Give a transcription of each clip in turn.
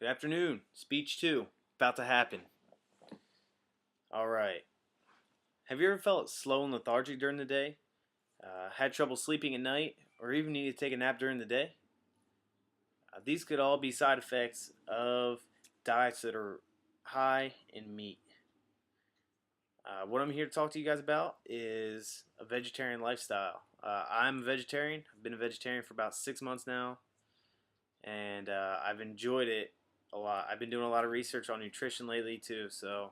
Good afternoon. Speech 2. About to happen. Alright. Have you ever felt slow and lethargic during the day? Had trouble sleeping at night? Or even need to take a nap during the day? These could all be side effects of diets that are high in meat. What I'm here to talk to you guys about is a vegetarian lifestyle. I'm a vegetarian. I've been a vegetarian for about 6 months now. And I've enjoyed it a lot. I've been doing a lot of research on nutrition lately too, so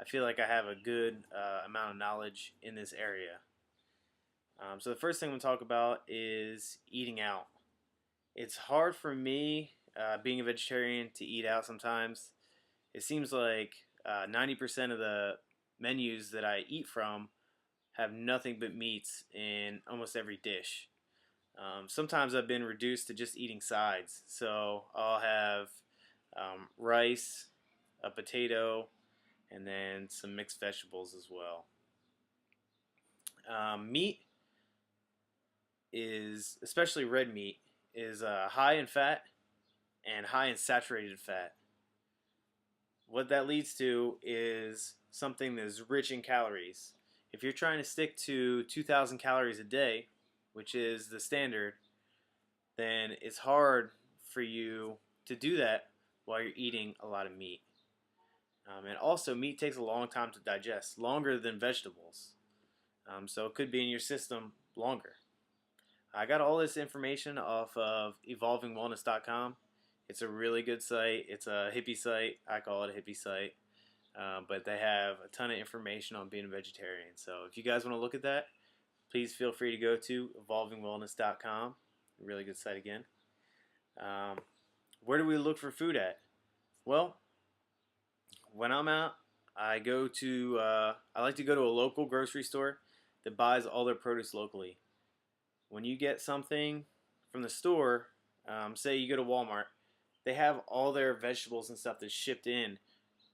I feel like I have a good amount of knowledge in this area. So the first thing we'll talk about is eating out. It's hard for me, being a vegetarian, to eat out sometimes. It seems like 90% of the menus that I eat from have nothing but meats in almost every dish. Sometimes I've been reduced to just eating sides. So I'll have rice, a potato, and then some mixed vegetables as well. Meat is, especially red meat, is high in fat and high in saturated fat. What that leads to is something that is rich in calories. If you're trying to stick to 2,000 calories a day, which is the standard, then it's hard for you to do that while you're eating a lot of meat. And also, meat takes a long time to digest, longer than vegetables. So it could be in your system longer. I got all this information off of evolvingwellness.com. It's a really good site. It's a hippie site. I call it a hippie site. But they have a ton of information on being a vegetarian. So if you guys want to look at that, please feel free to go to evolvingwellness.com. Really good site again. Where do we look for food at? Well, when I'm out, I like to go to a local grocery store that buys all their produce locally. When you get something from the store, say you go to Walmart, they have all their vegetables and stuff that's shipped in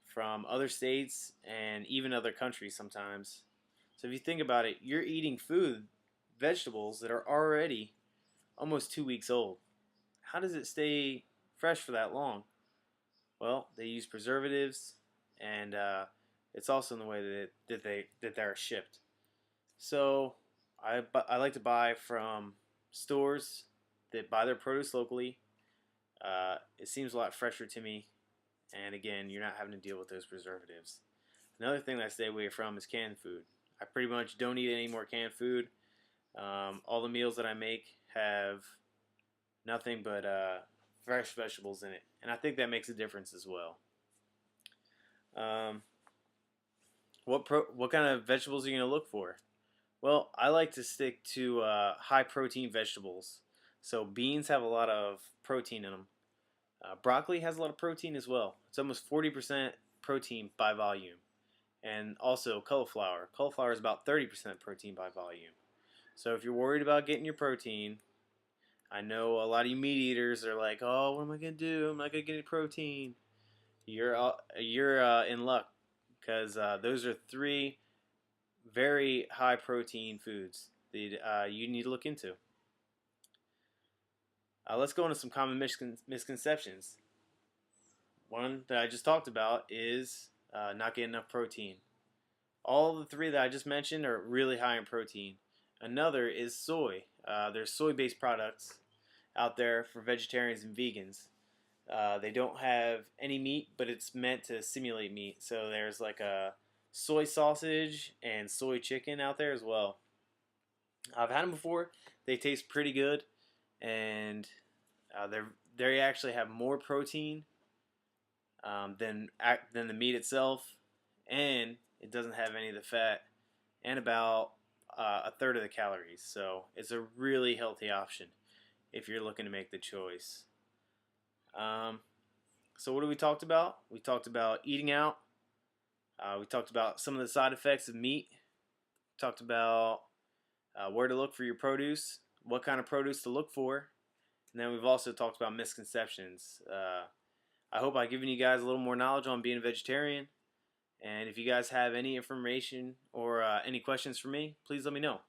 from other states and even other countries sometimes. So if you think about it, you're eating vegetables that are already almost 2 weeks old. How does it stay fresh for that long? Well, they use preservatives, and it's also in the way that they're shipped. So I like to buy from stores that buy their produce locally. It seems a lot fresher to me, and again, you're not having to deal with those preservatives. Another thing that I stay away from is canned food. I pretty much don't eat any more canned food. All the meals that I make have nothing but fresh vegetables in it, and I think that makes a difference as well. What kind of vegetables are you going to look for? Well, I like to stick to high protein vegetables. So beans have a lot of protein in them. Broccoli has a lot of protein as well. It's almost 40% protein by volume. And also cauliflower. Cauliflower is about 30% protein by volume. So if you're worried about getting your protein, I know a lot of you meat eaters are like, oh, what am I going to do? I'm not going to get any protein. You're in luck, because those are 3 very high protein foods that you need to look into. Let's go into some common misconceptions. One that I just talked about is not getting enough protein. All the 3 that I just mentioned are really high in protein. Another is soy. There's soy-based products out there for vegetarians and vegans. They don't have any meat, but it's meant to simulate meat. So there's like a soy sausage and soy chicken out there as well. I've had them before. They taste pretty good, and they actually have more protein than the meat itself, and it doesn't have any of the fat, and about a third of the calories. So it's a really healthy option if you're looking to make the choice. So what have we talked about? We talked about eating out. We talked about some of the side effects of meat. We talked about where to look for your produce, what kind of produce to look for, and then we've also talked about misconceptions. I hope I've given you guys a little more knowledge on being a vegetarian. And if you guys have any information or any questions for me, please let me know.